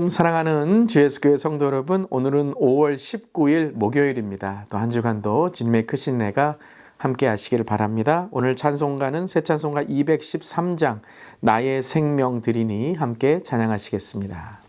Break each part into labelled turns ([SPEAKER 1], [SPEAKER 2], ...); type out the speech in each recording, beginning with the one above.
[SPEAKER 1] 샬롬 사랑하는 주 예수교회 성도 여러분, 오늘은 5월 19일 목요일입니다. 또 한 주간도 주님의 크신 은혜가 함께 하시기를 바랍니다. 오늘 찬송가는 새 찬송가 213장 나의 생명 드리니 함께 찬양하시겠습니다.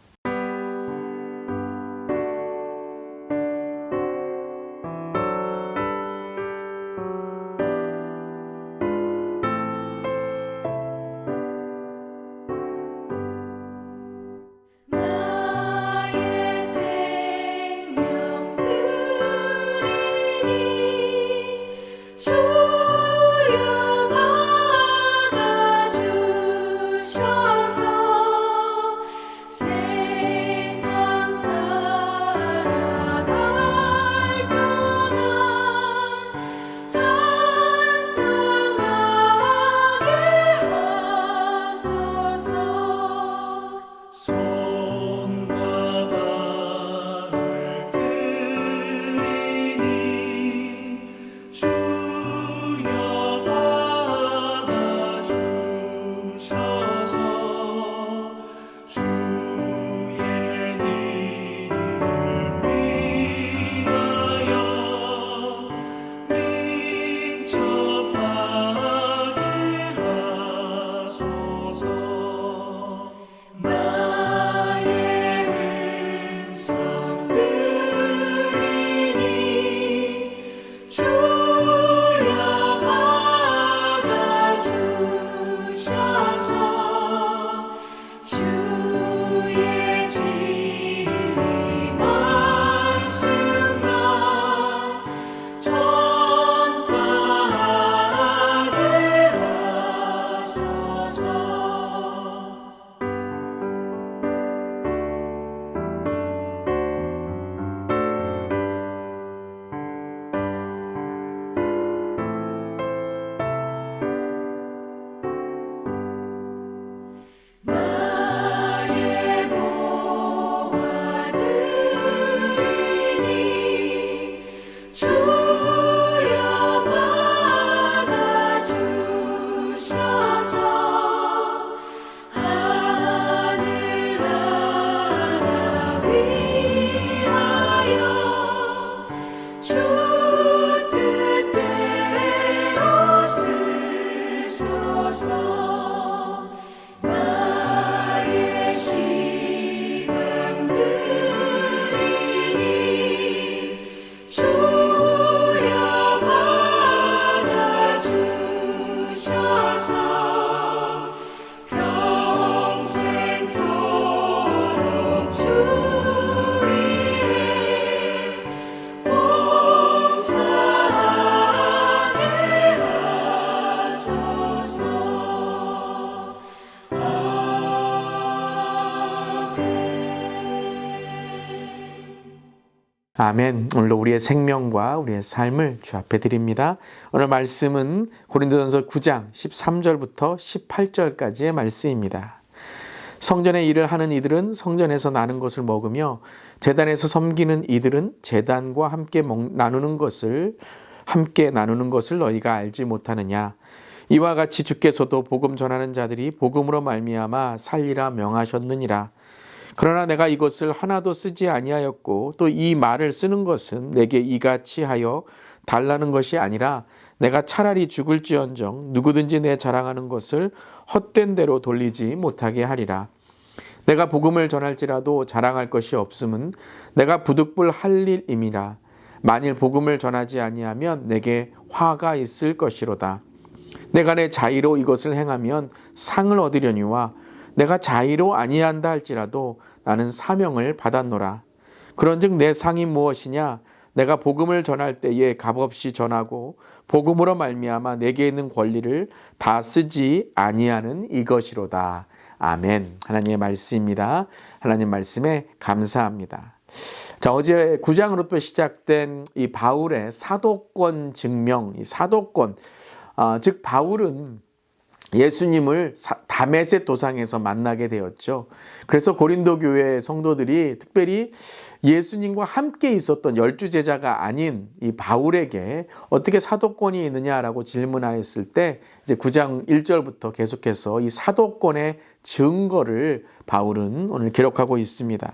[SPEAKER 1] 아멘. 오늘도 우리의 생명과 우리의 삶을 주 앞에 드립니다. 오늘 말씀은 고린도전서 9장 13절부터 18절까지의 말씀입니다. 성전의 일을 하는 이들은 성전에서 나는 것을 먹으며 제단에서 섬기는 이들은 제단과 함께 나누는 것을 너희가 알지 못하느냐. 이와 같이 주께서도 복음 전하는 자들이 복음으로 말미암아 살리라 명하셨느니라. 그러나 내가 이것을 하나도 쓰지 아니하였고 또 이 말을 쓰는 것은 내게 이같이 하여 달라는 것이 아니라 내가 차라리 죽을지언정 누구든지 내 자랑하는 것을 헛된 대로 돌리지 못하게 하리라. 내가 복음을 전할지라도 자랑할 것이 없음은 내가 부득불 할 일임이라. 만일 복음을 전하지 아니하면 내게 화가 있을 것이로다. 내가 내 자의로 이것을 행하면 상을 얻으려니와 내가 자의로 아니한다 할지라도 나는 사명을 받았노라. 그런즉 내 상이 무엇이냐? 내가 복음을 전할 때에 값없이 전하고 복음으로 말미암아 내게 있는 권리를 다 쓰지 아니하는 이것이로다. 아멘. 하나님의 말씀입니다. 하나님 말씀에 감사합니다. 자, 어제 9장으로부터 시작된 이 바울의 사도권 증명, 이 사도권, 즉 바울은 예수님을 다메섹 도상에서 만나게 되었죠. 그래서 고린도 교회 성도들이 특별히 예수님과 함께 있었던 12제자가 아닌 이 바울에게 어떻게 사도권이 있느냐라고 질문하였을 때 이제 9장 1절부터 계속해서 이 사도권의 증거를 바울은 오늘 기록하고 있습니다.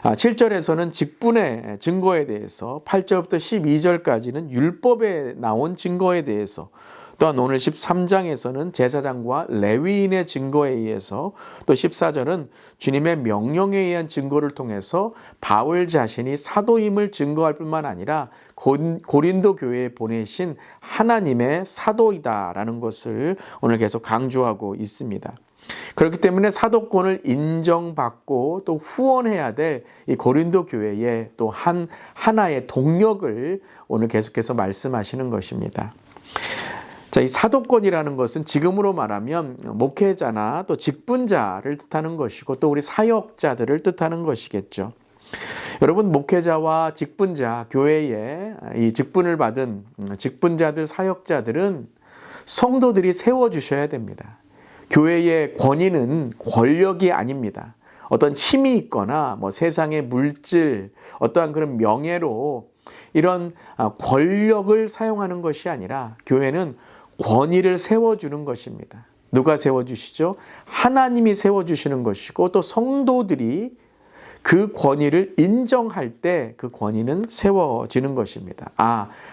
[SPEAKER 1] 7절에서는 직분의 증거에 대해서, 8절부터 12절까지는 율법에 나온 증거에 대해서, 또한 오늘 13장에서는 제사장과 레위인의 증거에 의해서, 또 14절은 주님의 명령에 의한 증거를 통해서 바울 자신이 사도임을 증거할 뿐만 아니라 고린도 교회에 보내신 하나님의 사도이다라는 것을 오늘 계속 강조하고 있습니다. 그렇기 때문에 사도권을 인정받고 또 후원해야 될 이 고린도 교회의 또 하나의 동력을 오늘 계속해서 말씀하시는 것입니다. 자, 이 사도권이라는 것은 지금으로 말하면 목회자나 또 직분자를 뜻하는 것이고, 또 우리 사역자들을 뜻하는 것이겠죠. 여러분, 목회자와 직분자, 교회에 이 직분을 받은 직분자들, 사역자들은 성도들이 세워주셔야 됩니다. 교회의 권위는 권력이 아닙니다. 어떤 힘이 있거나 세상의 물질, 어떠한 그런 명예로 이런 권력을 사용하는 것이 아니라 교회는 권위를 세워주는 것입니다. 누가 세워주시죠? 하나님이 세워주시는 것이고, 또 성도들이 그 권위를 인정할 때 그 권위는 세워지는 것입니다.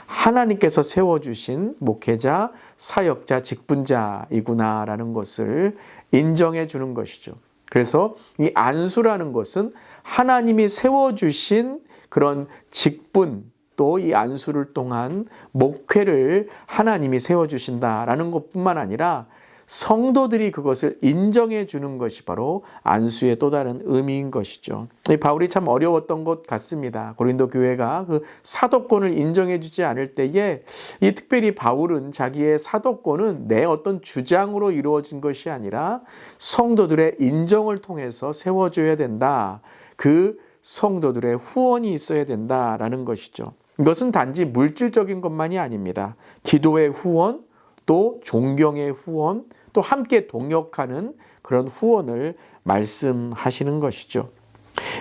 [SPEAKER 1] 하나님께서 세워주신 목회자, 사역자, 직분자이구나라는 것을 인정해 주는 것이죠. 그래서 이 안수라는 것은 하나님이 세워주신 그런 직분, 또 이 안수를 통한 목회를 하나님이 세워주신다라는 것뿐만 아니라 성도들이 그것을 인정해 주는 것이 바로 안수의 또 다른 의미인 것이죠. 바울이 참 어려웠던 것 같습니다. 고린도 교회가 그 사도권을 인정해 주지 않을 때에 이 특별히 바울은 자기의 사도권은 내 어떤 주장으로 이루어진 것이 아니라 성도들의 인정을 통해서 세워줘야 된다. 그 성도들의 후원이 있어야 된다라는 것이죠. 이것은 단지 물질적인 것만이 아닙니다. 기도의 후원, 또 존경의 후원, 또 함께 동역하는 그런 후원을 말씀하시는 것이죠.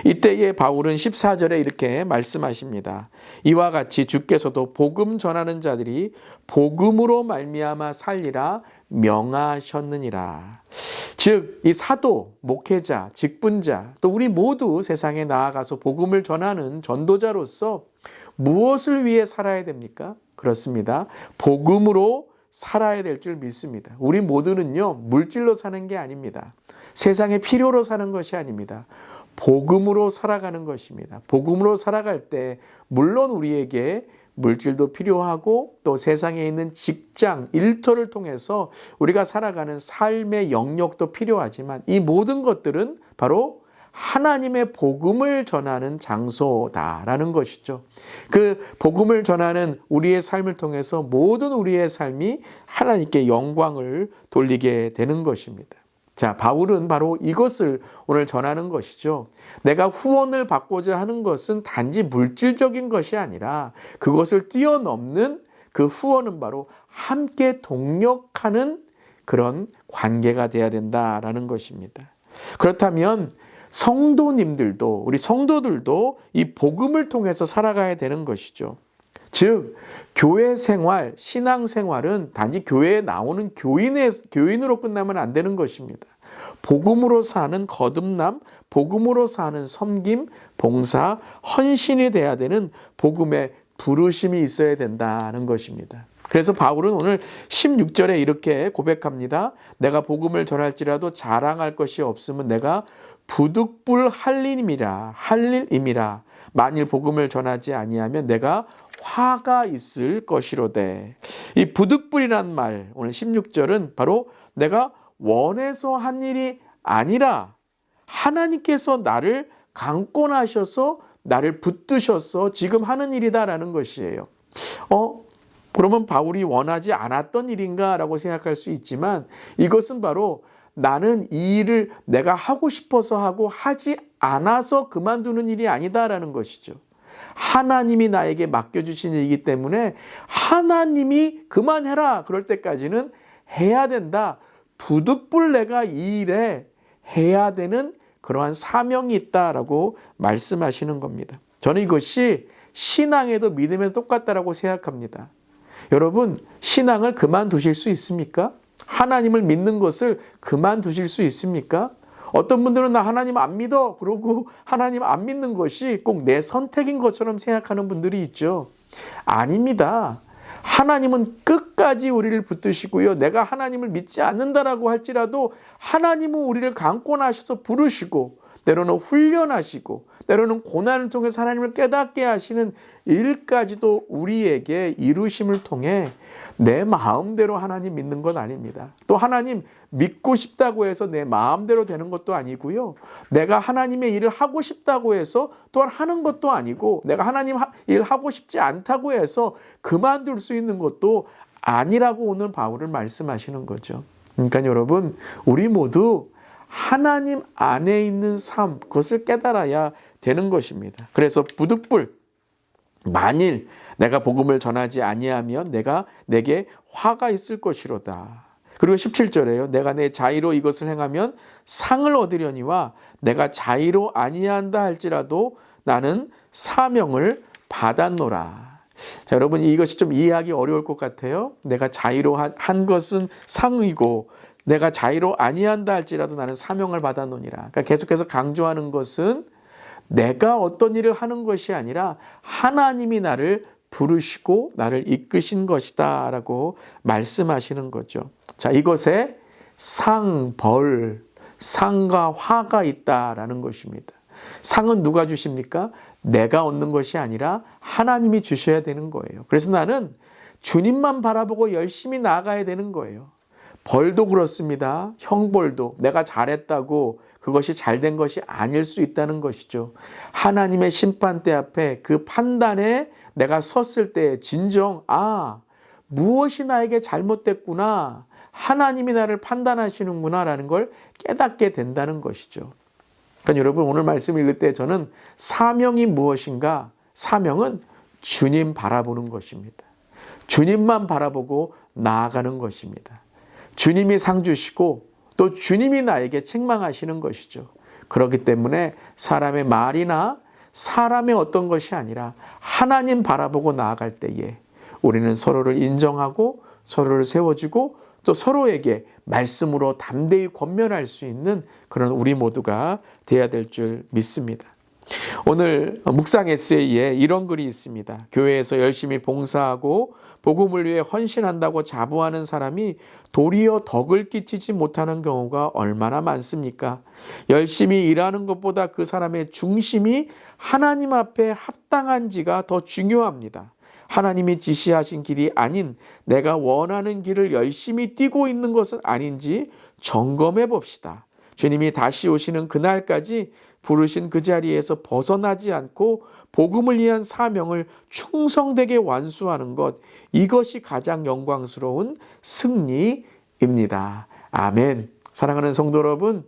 [SPEAKER 1] 이때에 바울은 14절에 이렇게 말씀하십니다. 이와 같이 주께서도 복음 전하는 자들이 복음으로 말미암아 살리라 명하셨느니라. 즉, 이 사도, 목회자, 직분자, 또 우리 모두 세상에 나아가서 복음을 전하는 전도자로서 무엇을 위해 살아야 됩니까? 그렇습니다. 복음으로 살아야 될 줄 믿습니다. 우리 모두는요, 물질로 사는 게 아닙니다. 세상의 필요로 사는 것이 아닙니다. 복음으로 살아가는 것입니다. 복음으로 살아갈 때 물론 우리에게 물질도 필요하고, 또 세상에 있는 직장, 일터를 통해서 우리가 살아가는 삶의 영역도 필요하지만, 이 모든 것들은 바로 하나님의 복음을 전하는 장소다라는 것이죠. 그 복음을 전하는 우리의 삶을 통해서 모든 우리의 삶이 하나님께 영광을 돌리게 되는 것입니다. 자, 바울은 바로 이것을 오늘 전하는 것이죠. 내가 후원을 받고자 하는 것은 단지 물질적인 것이 아니라 그것을 뛰어넘는 그 후원은 바로 함께 동력하는 그런 관계가 돼야 된다라는 것입니다. 그렇다면 성도님들도, 우리 성도들도 이 복음을 통해서 살아가야 되는 것이죠. 즉, 교회 생활, 신앙 생활은 단지 교회에 나오는 교인으로 끝나면 안 되는 것입니다. 복음으로 사는 거듭남, 복음으로 사는 섬김, 봉사, 헌신이 돼야 되는 복음의 부르심이 있어야 된다는 것입니다. 그래서 바울은 오늘 16절에 이렇게 고백합니다. 내가 복음을 전할지라도 자랑할 것이 없으면 내가 부득불 할림이라. 만일 복음을 전하지 아니하면 내가 화가 있을 것이로되. 이 부득불이란 말, 오늘 16절은 바로 내가 원해서 한 일이 아니라 하나님께서 나를 강권하셔서 나를 붙드셔서 지금 하는 일이다라는 것이에요. 그러면 바울이 원하지 않았던 일인가 라고 생각할 수 있지만, 이것은 바로 나는 이 일을 내가 하고 싶어서 하고 하지 않아서 그만두는 일이 아니다라는 것이죠. 하나님이 나에게 맡겨주신 일이기 때문에 하나님이 그만해라 그럴 때까지는 해야 된다. 부득불 내가 이 일에 해야 되는 그러한 사명이 있다라고 말씀하시는 겁니다. 저는 이것이 신앙에도 믿음에도 똑같다라고 생각합니다. 여러분, 신앙을 그만두실 수 있습니까? 하나님을 믿는 것을 그만두실 수 있습니까? 어떤 분들은 나 하나님 안 믿어 그러고 하나님 안 믿는 것이 꼭 내 선택인 것처럼 생각하는 분들이 있죠. 아닙니다. 하나님은 끝까지 우리를 붙드시고요. 내가 하나님을 믿지 않는다라고 할지라도 하나님은 우리를 강권하셔서 부르시고 때로는 훈련하시고 때로는 고난을 통해서 하나님을 깨닫게 하시는 일까지도 우리에게 이루심을 통해 내 마음대로 하나님 믿는 건 아닙니다. 또 하나님 믿고 싶다고 해서 내 마음대로 되는 것도 아니고요. 내가 하나님의 일을 하고 싶다고 해서 또한 하는 것도 아니고 내가 하나님 일 하고 싶지 않다고 해서 그만둘 수 있는 것도 아니라고 오늘 바울은 말씀하시는 거죠. 그러니까 여러분, 우리 모두 하나님 안에 있는 삶, 그것을 깨달아야 되는 것입니다. 그래서 부득불 만일 내가 복음을 전하지 아니하면 내게 화가 있을 것이로다. 그리고 17절에요. 내가 내 자의로 이것을 행하면 상을 얻으려니와 내가 자의로 아니한다 할지라도 나는 사명을 받았노라. 자, 여러분, 이것이 좀 이해하기 어려울 것 같아요. 내가 자의로 한 것은 상이고 내가 자의로 아니한다 할지라도 나는 사명을 받았노니라. 그러니까 계속해서 강조하는 것은 내가 어떤 일을 하는 것이 아니라 하나님이 나를 부르시고 나를 이끄신 것이다 라고 말씀하시는 거죠. 자, 이것에 상과 화가 있다라는 것입니다. 상은 누가 주십니까? 내가 얻는 것이 아니라 하나님이 주셔야 되는 거예요. 그래서 나는 주님만 바라보고 열심히 나아가야 되는 거예요. 벌도 그렇습니다. 형벌도 내가 잘했다고 그것이 잘된 것이 아닐 수 있다는 것이죠. 하나님의 심판대 앞에 그 판단에 내가 섰을 때 진정 무엇이 나에게 잘못됐구나, 하나님이 나를 판단하시는구나 라는 걸 깨닫게 된다는 것이죠. 그러니까 여러분, 오늘 말씀 읽을 때 저는 사명이 무엇인가? 사명은 주님 바라보는 것입니다. 주님만 바라보고 나아가는 것입니다. 주님이 상 주시고 또 주님이 나에게 책망하시는 것이죠. 그렇기 때문에 사람의 말이나 사람의 어떤 것이 아니라 하나님 바라보고 나아갈 때에 우리는 서로를 인정하고 서로를 세워주고 또 서로에게 말씀으로 담대히 권면할 수 있는 그런 우리 모두가 되어야 될 줄 믿습니다. 오늘 묵상 에세이에 이런 글이 있습니다. 교회에서 열심히 봉사하고 복음을 위해 헌신한다고 자부하는 사람이 도리어 덕을 끼치지 못하는 경우가 얼마나 많습니까? 열심히 일하는 것보다 그 사람의 중심이 하나님 앞에 합당한지가 더 중요합니다. 하나님이 지시하신 길이 아닌 내가 원하는 길을 열심히 뛰고 있는 것은 아닌지 점검해 봅시다. 주님이 다시 오시는 그날까지 부르신 그 자리에서 벗어나지 않고 복음을 위한 사명을 충성되게 완수하는 것, 이것이 가장 영광스러운 승리입니다. 아멘. 사랑하는 성도 여러분,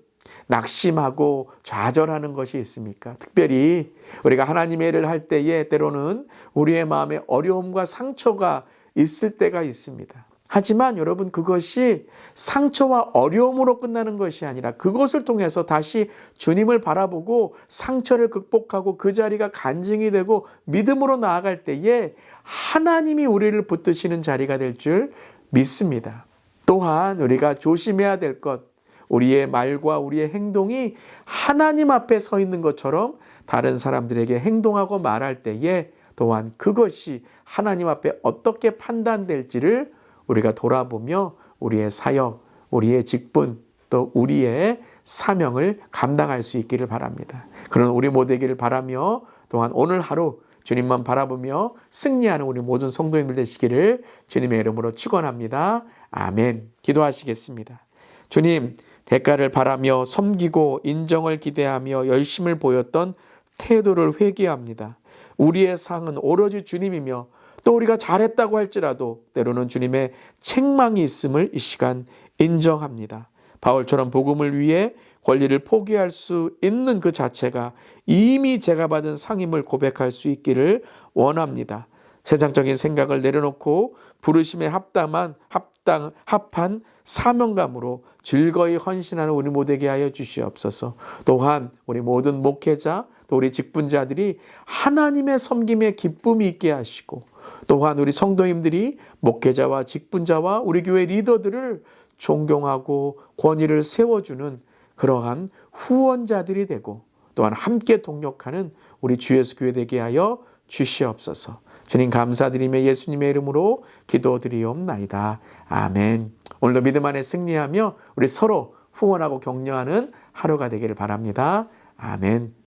[SPEAKER 1] 낙심하고 좌절하는 것이 있습니까? 특별히 우리가 하나님의 일을 할 때에 때로는 우리의 마음에 어려움과 상처가 있을 때가 있습니다. 하지만 여러분, 그것이 상처와 어려움으로 끝나는 것이 아니라 그것을 통해서 다시 주님을 바라보고 상처를 극복하고 그 자리가 간증이 되고 믿음으로 나아갈 때에 하나님이 우리를 붙드시는 자리가 될 줄 믿습니다. 또한 우리가 조심해야 될 것, 우리의 말과 우리의 행동이 하나님 앞에 서 있는 것처럼 다른 사람들에게 행동하고 말할 때에 또한 그것이 하나님 앞에 어떻게 판단될지를 우리가 돌아보며 우리의 사역, 우리의 직분, 또 우리의 사명을 감당할 수 있기를 바랍니다. 그런 우리 모두 되기를 바라며 또한 오늘 하루 주님만 바라보며 승리하는 우리 모든 성도님들 되시기를 주님의 이름으로 축원합니다. 아멘. 기도하시겠습니다. 주님, 대가를 바라며 섬기고 인정을 기대하며 열심을 보였던 태도를 회개합니다. 우리의 상은 오로지 주님이며 또 우리가 잘했다고 할지라도 때로는 주님의 책망이 있음을 이 시간 인정합니다. 바울처럼 복음을 위해 권리를 포기할 수 있는 그 자체가 이미 제가 받은 상임을 고백할 수 있기를 원합니다. 세상적인 생각을 내려놓고 부르심에 합한 사명감으로 즐거이 헌신하는 우리 모두에게 하여 주시옵소서. 또한 우리 모든 목회자 또 우리 직분자들이 하나님의 섬김에 기쁨이 있게 하시고, 또한 우리 성도님들이 목회자와 직분자와 우리 교회 리더들을 존경하고 권위를 세워주는 그러한 후원자들이 되고, 또한 함께 동력하는 우리 주 예수 교회 되게 하여 주시옵소서. 주님 감사드리며 예수님의 이름으로 기도드리옵나이다. 아멘. 오늘도 믿음 안에 승리하며 우리 서로 후원하고 격려하는 하루가 되기를 바랍니다. 아멘.